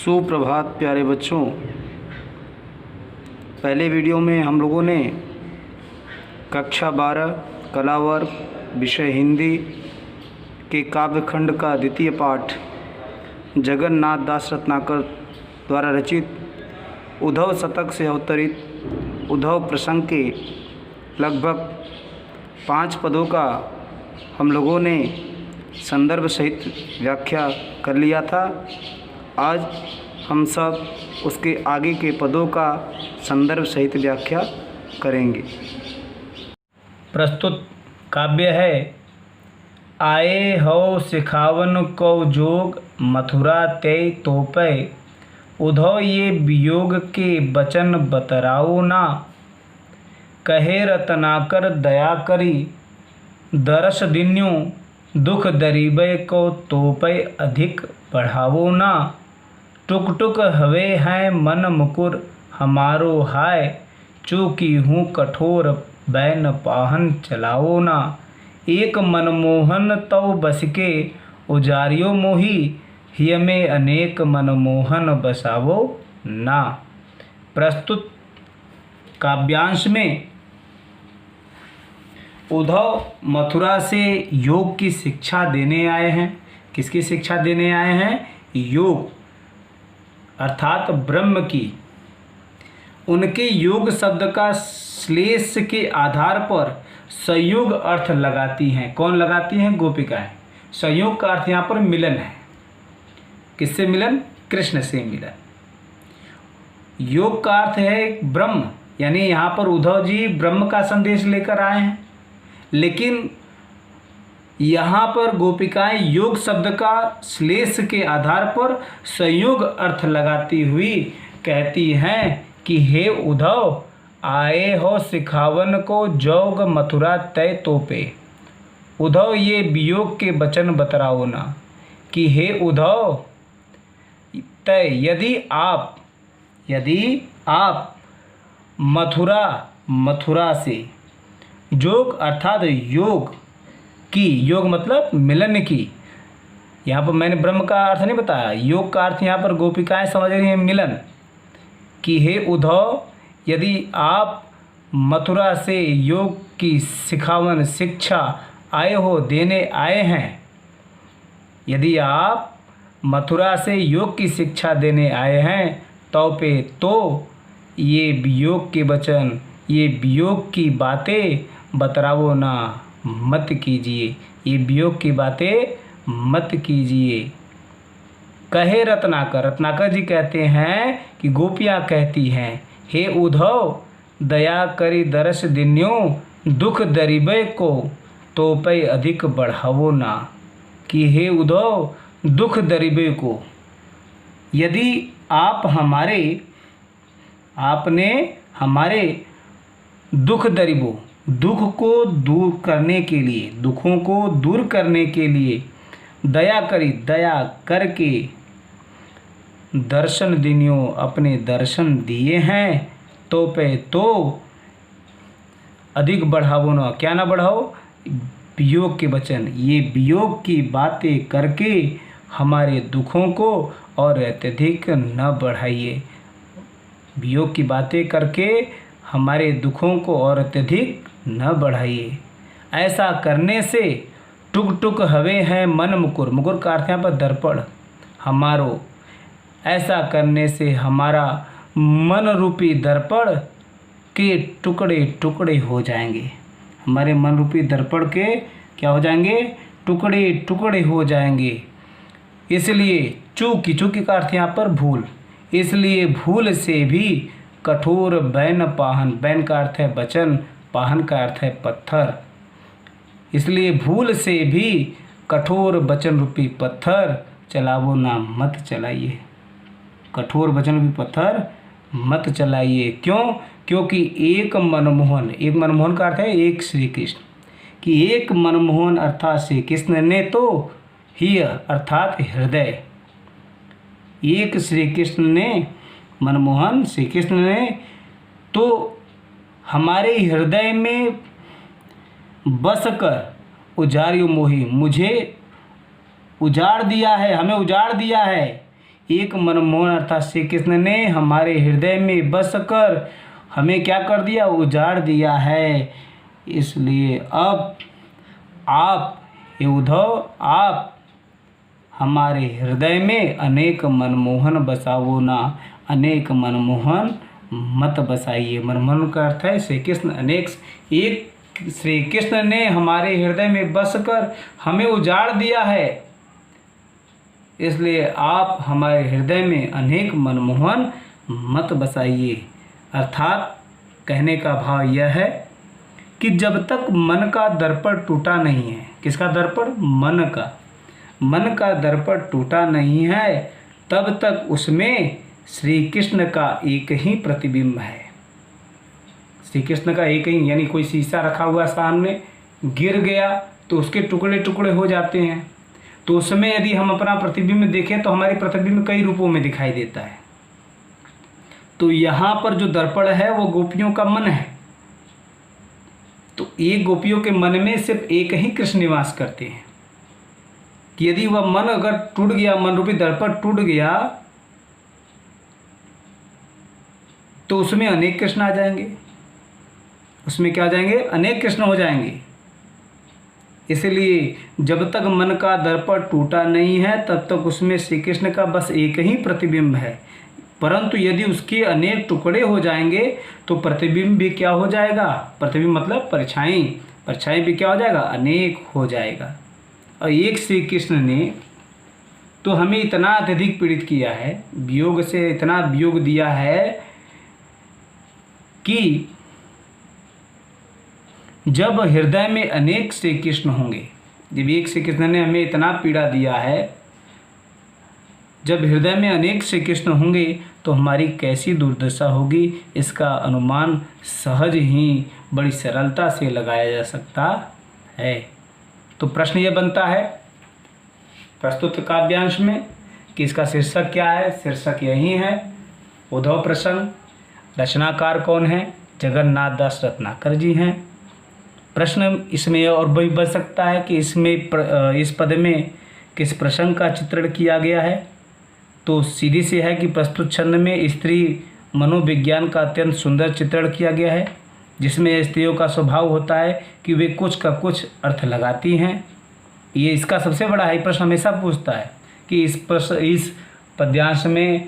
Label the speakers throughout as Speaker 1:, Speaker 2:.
Speaker 1: सुप्रभात प्यारे बच्चों। पहले वीडियो में हम लोगों ने कक्षा 12 कला वर्ग विषय हिंदी के काव्यखंड का द्वितीय पाठ जगन्नाथ दास रत्नाकर द्वारा रचित उद्धव शतक से अवतरित उद्धव प्रसंग के लगभग 5 पदों का हम लोगों ने संदर्भ सहित व्याख्या कर लिया था। आज हम सब उसके आगे के पदों का संदर्भ सहित व्याख्या करेंगे।
Speaker 2: प्रस्तुत काव्य है आए हो सिखावन को जोग मथुरा ते तोपे उद्धव ये वियोग के बचन बतराओ ना कहे रत्नाकर दया करी दरस दिन्यों दुख दरीबे को तोपे अधिक बढ़ावो ना टुक टुक हवे हैं मन मुकुर हमारो हाय चूकी हूँ कठोर बैन पाहन चलाओ ना एक मनमोहन तव बस के उजारियो मोही हिय में अनेक मनमोहन बसावो ना। प्रस्तुत काव्यांश में उद्धव मथुरा से योग की शिक्षा देने आए हैं। किसकी शिक्षा देने आए हैं? योग अर्थात ब्रह्म की। उनके योग शब्द का श्लेष के आधार पर संयोग अर्थ लगाती हैं। कौन लगाती हैं? गोपिकाएं। संयोग का अर्थ यहाँ पर मिलन है। किससे मिलन? कृष्ण से मिलन। योग का अर्थ है ब्रह्म, यानी यहाँ पर उद्धव जी ब्रह्म का संदेश लेकर आए हैं। लेकिन यहाँ पर गोपिकाएं योग शब्द का श्लेष के आधार पर संयोग अर्थ लगाती हुई कहती हैं कि हे उद्धव आए हो सिखावन को जोग मथुरा तय तोपे। उद्धव ये वियोग के वचन बतराओ ना कि हे उद्धव तय यदि आप मथुरा से जोग अर्थात योग की, योग मतलब मिलन की। यहाँ पर मैंने ब्रह्म का अर्थ नहीं बताया, योग का अर्थ यहाँ पर गोपिकाएं समझ रही हैं मिलन। कि हे उद्धव यदि आप मथुरा से योग की सिखावन शिक्षा आए हो देने आए हैं, यदि आप मथुरा से योग की शिक्षा देने आए हैं तो ये वियोग के वचन, ये वियोग की बातें बतरावो ना, मत कीजिए। ये वियोग की बातें मत कीजिए। कहे रत्नाकर जी कहते हैं कि गोपियाँ कहती हैं हे उद्धव दया करी दरस दिन्यों दुख दरीबे को तोपे अधिक बढ़ावो ना। कि हे उद्धव दुख दरीबे को, यदि आपने हमारे दुख दरीबो, दुख को दूर करने के लिए, दुखों को दूर करने के लिए दया करके दर्शन दिन्यों अपने दर्शन दिए हैं तो अधिक बढ़ावो ना। क्या ना बढ़ाओ? वियोग के वचन, ये वियोग की बातें करके हमारे दुखों को और अत्यधिक न बढ़ाइए। वियोग की बातें करके हमारे दुखों को और अत्यधिक न बढ़ाइए। ऐसा करने से टुक टुक हवे हैं मन मुकुर, मुकुर का अर्थ यहाँ पर दर्पण हमारो। ऐसा करने से हमारा मन रूपी दर्पण के टुकड़े टुकड़े हो जाएंगे। हमारे मन रूपी दर्पण के क्या हो जाएंगे? टुकड़े टुकड़े हो जाएंगे। इसलिए चूकी का अर्थ यहाँ पर भूल, इसलिए भूल से भी कठोर बैन पाहन, बैन का अर्थ है वचन, पाहन का अर्थ है पत्थर। इसलिए भूल से भी कठोर वचन रूपी पत्थर चलावो ना, मत चलाइए। कठोर वचन रूपी पत्थर मत चलाइए। क्यों? क्योंकि एक मनमोहन का अर्थ है एक श्री कृष्ण, कि एक मनमोहन अर्थात श्री कृष्ण ने तो ही अर्थात हृदय, एक श्री कृष्ण ने, मनमोहन श्री कृष्ण ने तो हमारे हृदय में बस कर उजारियो मोही, मुझे उजाड़ दिया है, हमें उजाड़ दिया है। एक मनमोहन अर्थात श्री कृष्ण ने हमारे हृदय में बस कर हमें क्या कर दिया, उजाड़ दिया है। इसलिए अब आप हे उद्धव, आप हमारे हृदय में अनेक मनमोहन बसाओ ना, अनेक मनमोहन मत बसाइए। मनमोहन का अर्थ है श्री कृष्ण। एक श्री कृष्ण ने हमारे हृदय में बस कर हमें उजाड़ दिया है, इसलिए आप हमारे हृदय में अनेक मनमोहन मत बसाइए। अर्थात कहने का भाव यह है कि जब तक मन का दर्पण टूटा नहीं है, किसका दर्पण, मन का दर्पण टूटा नहीं है, तब तक उसमें श्री कृष्ण का एक ही प्रतिबिंब है। श्री कृष्ण का एक ही, यानी कोई शीशा रखा हुआ सामने, गिर गया तो उसके टुकड़े टुकड़े हो जाते हैं, तो उसमें यदि हम अपना प्रतिबिंब देखें तो हमारी प्रतिबिंब कई रूपों में दिखाई देता है। तो यहाँ पर जो दर्पण है वो गोपियों का मन है। तो एक गोपियों के मन में सिर्फ एक ही कृष्ण निवास करते हैं कि यदि वह मन अगर टूट गया, मन रूपी दर्पण टूट गया, तो उसमें अनेक कृष्ण आ जाएंगे। उसमें क्या आ जाएंगे, अनेक कृष्ण हो जाएंगे। इसलिए जब तक मन का दर्पण टूटा नहीं है तब तक उसमें श्री कृष्ण का बस एक ही प्रतिबिंब है। परंतु यदि उसके अनेक टुकड़े हो जाएंगे तो प्रतिबिंब भी क्या हो जाएगा, प्रतिबिंब मतलब परछाई भी क्या हो जाएगा, अनेक हो जाएगा। और एक श्री कृष्ण ने तो हमें इतना अत्यधिक पीड़ित किया है, वियोग से इतना वियोग दिया है कि जब हृदय में अनेक श्री कृष्ण होंगे, जब एक श्री कृष्ण ने हमें इतना पीड़ा दिया है, जब हृदय में अनेक श्री कृष्ण होंगे तो हमारी कैसी दुर्दशा होगी, इसका अनुमान सहज ही बड़ी सरलता से लगाया जा सकता है। तो प्रश्न ये बनता है प्रस्तुत काव्यांश में कि इसका शीर्षक क्या है। शीर्षक यही है, उद्धव प्रसंग। रचनाकार कौन है, जगन्नाथ दास रत्नाकर जी हैं। प्रश्न इसमें और भी बन सकता है कि इसमें इस पद में किस प्रसंग का चित्रण किया गया है। तो सीधी सी है कि प्रस्तुत छंद में स्त्री मनोविज्ञान का अत्यंत सुंदर चित्रण किया गया है, जिसमें स्त्रियों का स्वभाव होता है कि वे कुछ का कुछ अर्थ लगाती हैं। ये इसका सबसे बड़ा है, प्रश्न हमेशा पूछता है कि इस पद्यांश में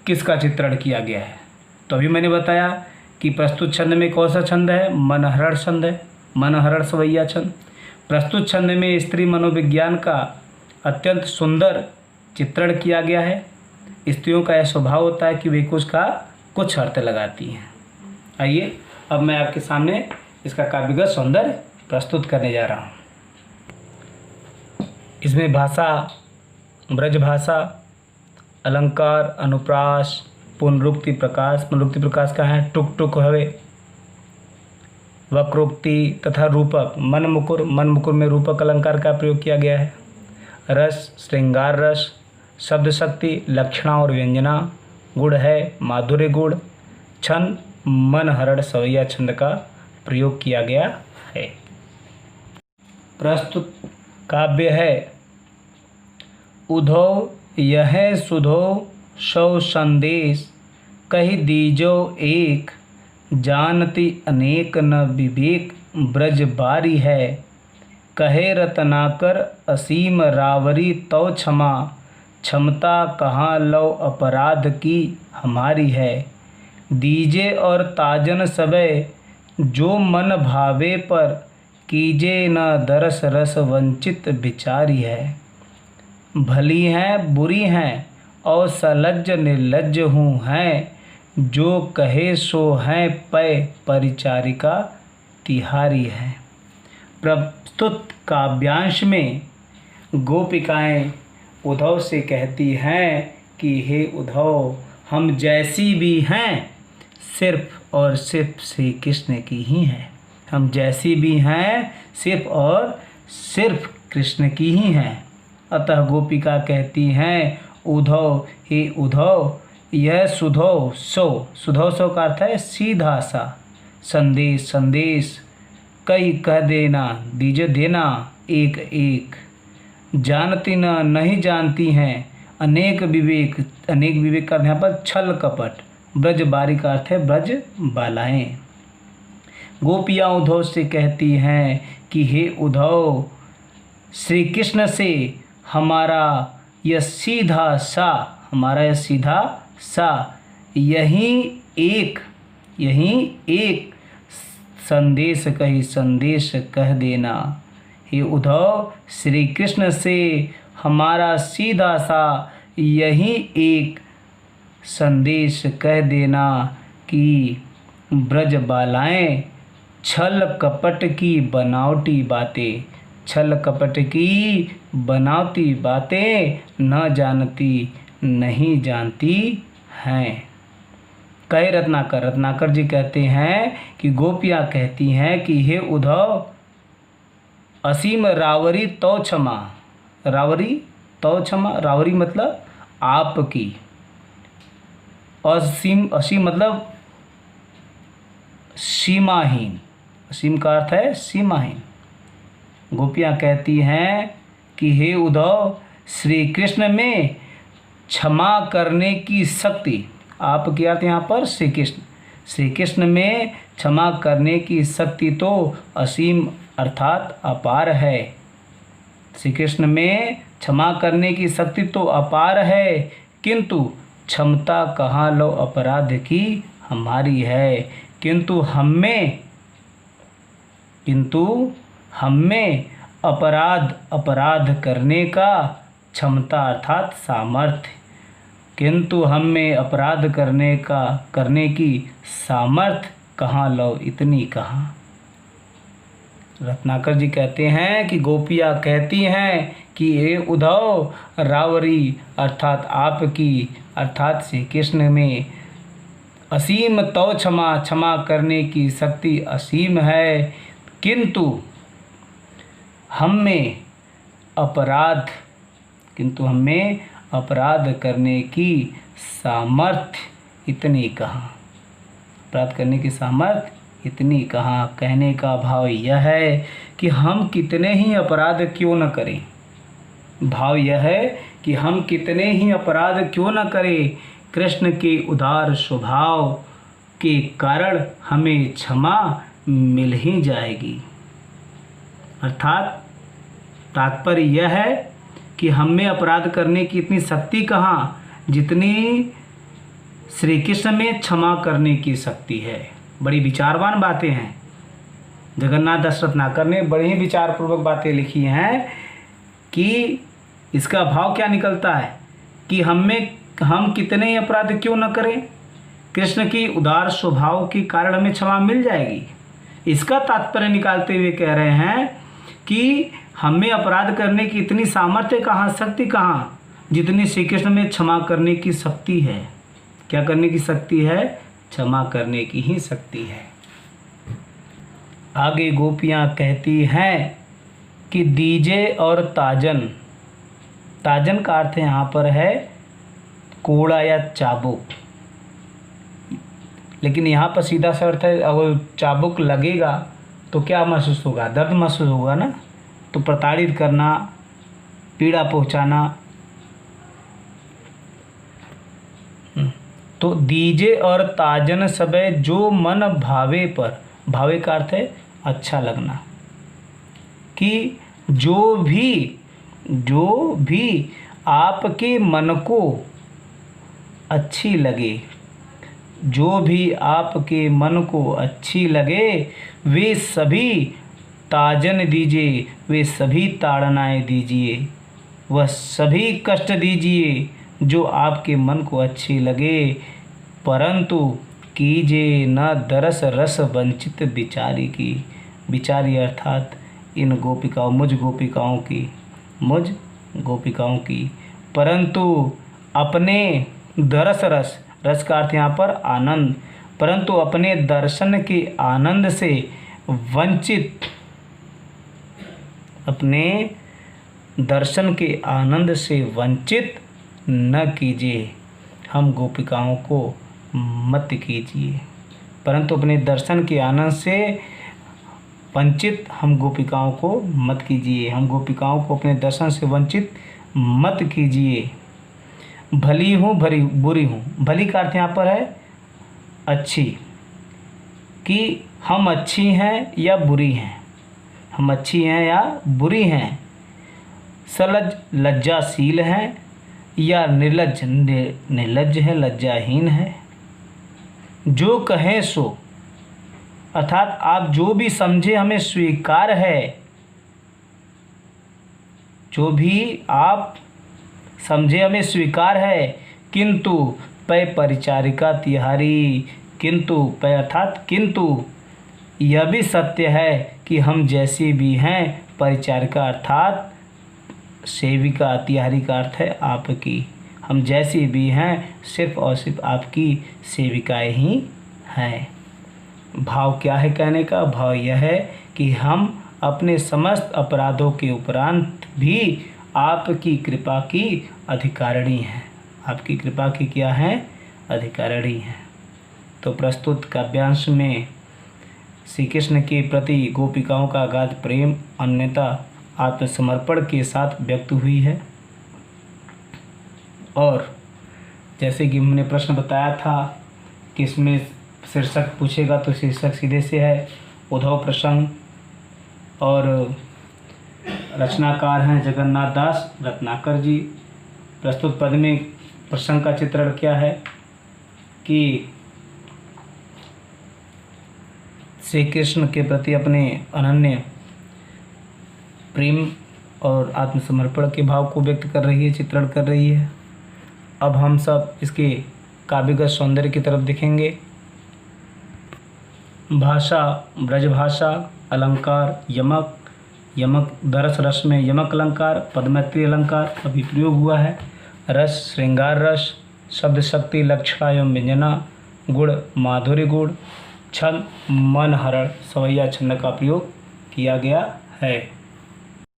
Speaker 2: किसका चित्रण किया गया है। तो अभी मैंने बताया कि प्रस्तुत छंद में कौन सा छंद है, मनहरण छंद है, मनहरण सवैया छंद। प्रस्तुत छंद में स्त्री मनोविज्ञान का अत्यंत सुंदर चित्रण किया गया है। स्त्रियों का यह स्वभाव होता है कि वे कुछ का कुछ अर्थ लगाती हैं। आइए अब मैं आपके सामने इसका काव्यगत सौंदर्य प्रस्तुत करने जा रहा हूँ। इसमें भाषा, ब्रज भाषा, अलंकार, अनुप्रास, पुनरुक्ति प्रकाश। पुनरुक्ति प्रकाश का है, टुक टुक हवे, वक्रोक्ति तथा रूपक। मन मुकुर में रूपक अलंकार का प्रयोग किया गया है। रस, श्रृंगार रस, शब्द शक्ति, लक्षणा और व्यंजना। गुण है, माधुर्य गुण। छंद, मनहरण सवैया छंद का प्रयोग किया गया है। प्रस्तुत काव्य है, उद्धव यह सुधो सौ संदेश, कही दीजो एक, जानती अनेक न विवेक, ब्रज बारी है। कहे रत्नाकर असीम रावरी तो क्षमा, क्षमता कहाँ लो अपराध की हमारी है। दीजे और ताजन सबे जो मन भावे पर, कीजे न दरस रस वंचित बिचारी है। भली हैं बुरी हैं और सलज्ज निर्लज्ज हूँ हैं, जो कहे सो हैं पै परिचारिका तिहारी है। प्रस्तुत काव्यांश में गोपिकाएं उद्धव से कहती हैं कि हे उद्धव, हम जैसी भी हैं सिर्फ और सिर्फ श्री कृष्ण की ही हैं। हम जैसी भी हैं सिर्फ और सिर्फ कृष्ण की ही हैं। अतः गोपिका कहती हैं, उद्धव हे उद्धव, यह सुधो सो का अर्थ है सीधा सा, संदेश कई कह देना, दीजे देना एक एक। जानती न नहीं जानती हैं अनेक विवेक, अनेक विवेक का अर्थ यहाँ पर छल कपट। ब्रज बारी का अर्थ है ब्रज बालाएं। गोपियाँ उद्धव से कहती हैं कि हे उद्धव, श्री कृष्ण से हमारा यह सीधा सा यही एक संदेश कह देना। हे उद्धव, श्री कृष्ण से हमारा सीधा सा यही एक संदेश कह देना कि ब्रज बालाएं छल कपट की बनावटी बातें न जानती नहीं जानती हैं। कहे रत्नाकर जी कहते हैं कि गोपियाँ कहती हैं कि हे उद्धव, असीम रावरी तो क्षमा। रावरी मतलब आपकी, असीम मतलब सीमाहीन। असीम का अर्थ है सीमाहीन। गोपियाँ कहती हैं कि हे उद्धव, श्री कृष्ण में क्षमा करने की शक्ति, आपकी अर्थ यहाँ पर श्री कृष्ण में क्षमा करने की शक्ति तो असीम अर्थात अपार है। श्री कृष्ण में क्षमा करने की शक्ति तो अपार है, किंतु क्षमता कहाँ लो अपराध की हमारी है। किंतु हमें अपराध करने का क्षमता अर्थात सामर्थ्य, किंतु हमें अपराध करने की सामर्थ्य कहाँ लो, इतनी कहाँ। रत्नाकर जी कहते हैं कि गोपियाँ कहती हैं कि हे उद्धव, रावरी अर्थात आपकी अर्थात श्री कृष्ण में असीम तो क्षमा करने की शक्ति असीम है, किंतु हमें अपराध करने की सामर्थ्य इतनी कहाँ। अपराध करने की सामर्थ्य इतनी कहाँ। कहने का भाव यह है कि हम कितने ही अपराध क्यों न करें, कृष्ण के उदार स्वभाव के कारण हमें क्षमा मिल ही जाएगी। अर्थात तात्पर्य यह है कि हमें अपराध करने की इतनी शक्ति कहाँ, जितनी श्री कृष्ण में क्षमा करने की शक्ति है। बड़ी विचारवान बातें हैं। जगन्नाथ दास रत्नाकर ने बड़ी ही विचारपूर्वक बातें लिखी हैं कि इसका भाव क्या निकलता है कि हम कितने ही अपराध क्यों न करें, कृष्ण की उदार स्वभाव के कारण हमें क्षमा मिल जाएगी। इसका तात्पर्य निकालते हुए कह रहे हैं कि हमें अपराध करने की इतनी सामर्थ्य कहाँ, शक्ति कहाँ, जितनी श्री कृष्ण में क्षमा करने की शक्ति है। क्या करने की शक्ति है? क्षमा करने की ही शक्ति है। आगे गोपियाँ कहती हैं कि दीजे और ताजन का अर्थ यहाँ पर है कोड़ा या चाबुक, लेकिन यहाँ पर सीधा सा अर्थ है अगर चाबुक लगेगा तो क्या महसूस होगा? दर्द महसूस होगा ना। तो प्रताड़ित करना, पीड़ा पहुँचाना। तो दीजे और ताजन सबे जो मन भावे पर, भावे का अर्थ है अच्छा लगना, कि जो भी आपके मन को अच्छी लगे, वे सभी ताजन दीजिए, वे सभी ताड़नाएँ दीजिए, वह सभी कष्ट दीजिए जो आपके मन को अच्छी लगे, परंतु कीजिए न दरस रस वंचित बिचारी अर्थात इन गोपिकाओं, मुझ गोपिकाओं की, परंतु अपने दरस रस का अर्थ यहाँ पर आनंद, परंतु अपने दर्शन के आनंद से वंचित न कीजिए, हम गोपिकाओं को मत कीजिए, परंतु अपने दर्शन के आनंद से वंचित हम गोपिकाओं को मत कीजिए, हम गोपिकाओं को अपने दर्शन से वंचित मत कीजिए। भली हूँ भरी बुरी हूँ। भली का अर्थ यहाँ पर है अच्छी, कि हम अच्छी हैं या बुरी हैं, हम अच्छी हैं या बुरी हैं। सलज लज्जाशील हैं या निर्लज निर्लज है, लज्जाहीन है। जो कहें सो, अर्थात आप जो भी समझे हमें स्वीकार है, जो भी आप समझे हमें स्वीकार है। किंतु पै परिचारिका तिहारी, किंतु पै अर्थात किंतु यह भी सत्य है कि हम जैसी भी हैं, परिचारिका अर्थात सेविका, तिहारी का अर्थ है आपकी, हम जैसी भी हैं सिर्फ और सिर्फ आपकी सेविकाएं ही हैं। भाव क्या है कहने का? भाव यह है कि हम अपने समस्त अपराधों के उपरांत भी आपकी कृपा की अधिकारिणी हैं। आपकी कृपा की क्या है? अधिकारिणी हैं। तो प्रस्तुत काव्यांश में श्री कृष्ण के प्रति गोपिकाओं का अगाध प्रेम, अन्यता आत्मसमर्पण के साथ व्यक्त हुई है। और जैसे कि हमने प्रश्न बताया था कि इसमें शीर्षक पूछेगा तो शीर्षक सीधे से है उद्धव प्रसंग, और रचनाकार हैं जगन्नाथ दास रत्नाकर जी। प्रस्तुत पद में प्रसंग का चित्रण क्या है कि श्री कृष्ण के प्रति अपने अनन्य प्रेम और आत्मसमर्पण के भाव को व्यक्त कर रही है, चित्रण कर रही है। अब हम सब इसके काव्यगत सौंदर्य की तरफ देखेंगे। भाषा ब्रजभाषा, अलंकार यमक, यमक दरस रस में यमक अलंकार, पदमैत्री अलंकार अभी प्रयोग हुआ है। रस श्रृंगार रस, शब्द शक्ति लक्षणा एवं व्यंजना, गुण माधुर्य गुण, छंद मन हरण सवैया छंद का प्रयोग किया गया है।